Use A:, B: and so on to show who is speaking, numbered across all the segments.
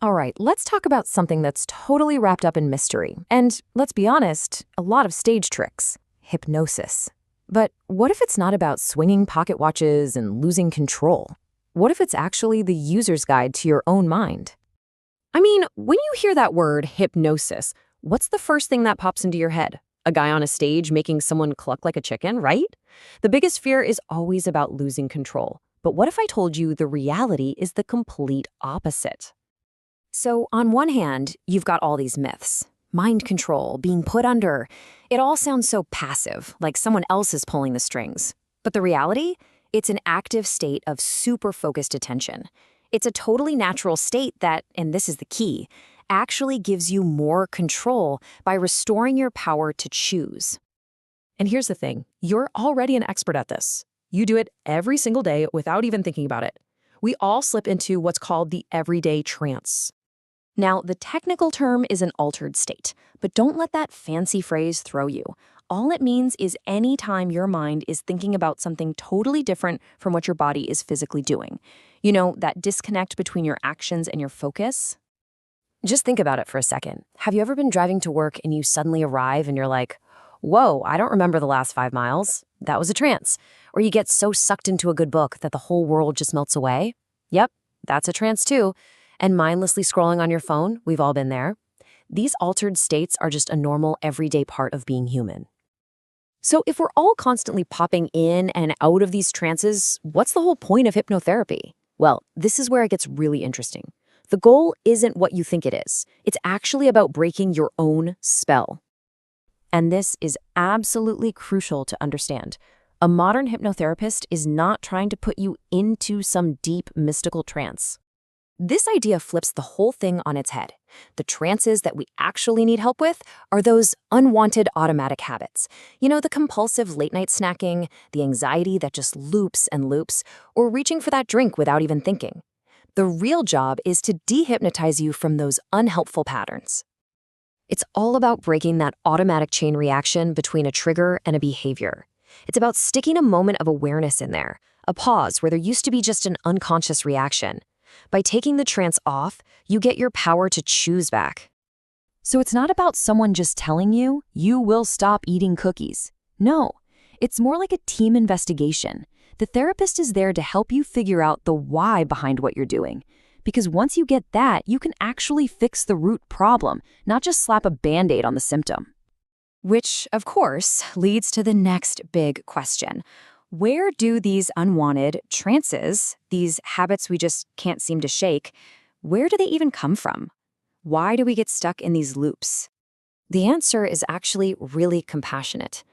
A: All right, let's talk about something that's totally wrapped up in mystery. And let's be honest, a lot of stage tricks. Hypnosis. But what if it's not about swinging pocket watches and losing control? What if it's actually the user's guide to your own mind? I mean, when you hear that word, hypnosis, what's the first thing that pops into your head? A guy on a stage making someone cluck like a chicken, right? The biggest fear is always about losing control. But what if I told you the reality is the complete opposite? So, on one hand, you've got all these myths. Mind control, being put under. It all sounds so passive, like someone else is pulling the strings. But the reality? It's an active state of super focused attention. It's a totally natural state that, and this is the key, actually gives you more control by restoring your power to choose. And here's the thing, you're already an expert at this. You do it every single day without even thinking about it. We all slip into what's called the everyday trance. Now, the technical term is an altered state, but don't let that fancy phrase throw you. All it means is any time your mind is thinking about something totally different from what your body is physically doing. You know, that disconnect between your actions and your focus? Just think about it for a second. Have you ever been driving to work and you suddenly arrive and you're like, whoa, I don't remember the last 5 miles. That was a trance. Or you get so sucked into a good book that the whole world just melts away? Yep, that's a trance too. And mindlessly scrolling on your phone, we've all been there. These altered states are just a normal, everyday part of being human. So if we're all constantly popping in and out of these trances, what's the whole point of hypnotherapy? Well, this is where it gets really interesting. The goal isn't what you think it is. It's actually about breaking your own spell. And this is absolutely crucial to understand. A modern hypnotherapist is not trying to put you into some deep, mystical trance. This idea flips the whole thing on its head. The trances that we actually need help with are those unwanted automatic habits. You know, the compulsive late-night snacking, the anxiety that just loops and loops, or reaching for that drink without even thinking. The real job is to dehypnotize you from those unhelpful patterns. It's all about breaking that automatic chain reaction between a trigger and a behavior. It's about sticking a moment of awareness in there, a pause where there used to be just an unconscious reaction. By taking the trance off, you get your power to choose back. So it's not about someone just telling you, you will stop eating cookies. No, it's more like a team investigation. The therapist is there to help you figure out the why behind what you're doing. Because once you get that, you can actually fix the root problem, not just slap a Band-Aid on the symptom. Which, of course, leads to the next big question. Where do these unwanted trances, these habits we just can't seem to shake, where do they even come from? Why do we get stuck in these loops? The answer is actually really compassionate.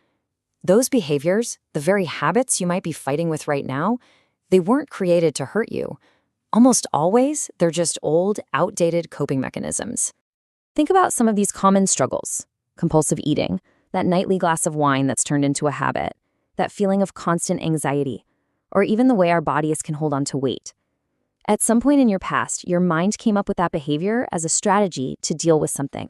A: Those behaviors, the very habits you might be fighting with right now, they weren't created to hurt you. Almost always, they're just old, outdated coping mechanisms. Think about some of these common struggles. Compulsive eating, that nightly glass of wine that's turned into a habit, that feeling of constant anxiety, or even the way our bodies can hold on to weight. At some point in your past, your mind came up with that behavior as a strategy to deal with something.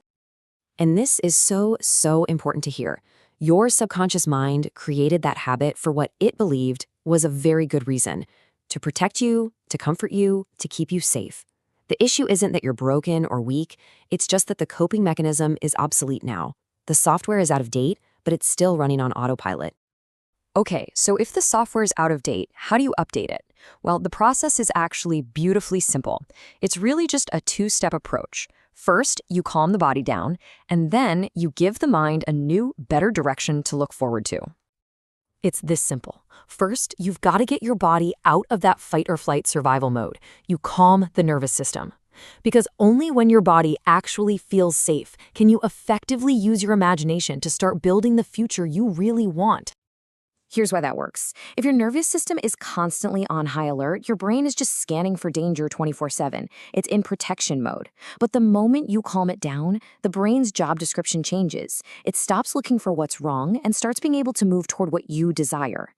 A: And this is so important to hear. Your subconscious mind created that habit for what it believed was a very good reason, to protect you, to comfort you, to keep you safe. The issue isn't that you're broken or weak, it's just that the coping mechanism is obsolete now. The software is out of date, but it's still running on autopilot. Okay, so if the software is out of date, how do you update it? Well, the process is actually beautifully simple. It's really just a two-step approach. First, you calm the body down, and then you give the mind a new, better direction to look forward to. It's this simple. First, you've got to get your body out of that fight or flight survival mode. You calm the nervous system. Because only when your body actually feels safe can you effectively use your imagination to start building the future you really want. Here's why that works. If your nervous system is constantly on high alert, your brain is just scanning for danger 24/7. It's in protection mode. But the moment you calm it down, the brain's job description changes. It stops looking for what's wrong and starts being able to move toward what you desire.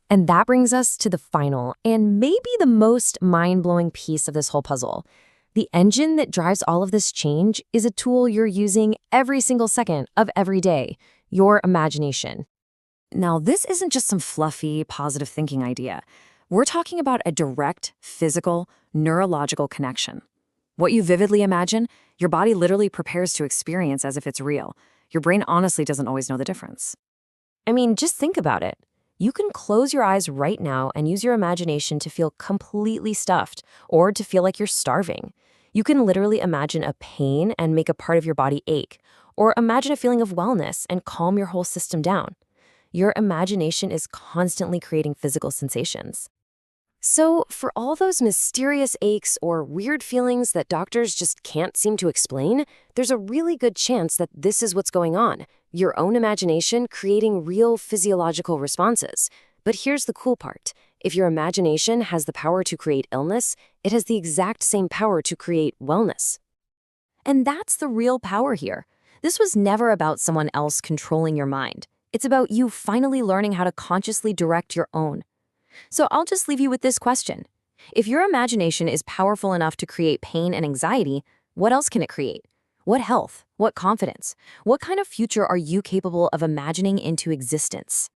A: And that brings us to the final and maybe the most mind-blowing piece of this whole puzzle. The engine that drives all of this change is a tool you're using every single second of every day, your imagination. Now, this isn't just some fluffy, positive thinking idea. We're talking about a direct, physical, neurological connection. What you vividly imagine, your body literally prepares to experience as if it's real. Your brain honestly doesn't always know the difference. I mean, just think about it. You can close your eyes right now and use your imagination to feel completely stuffed or to feel like you're starving. You can literally imagine a pain and make a part of your body ache, or imagine a feeling of wellness and calm your whole system down. Your imagination is constantly creating physical sensations. So, for all those mysterious aches or weird feelings that doctors just can't seem to explain, there's a really good chance that this is what's going on: your own imagination creating real physiological responses. But here's the cool part. If your imagination has the power to create illness, it has the exact same power to create wellness. And that's the real power here. This was never about someone else controlling your mind. It's about you finally learning how to consciously direct your own. So I'll just leave you with this question. If your imagination is powerful enough to create pain and anxiety, what else can it create? What health? What confidence? What kind of future are you capable of imagining into existence?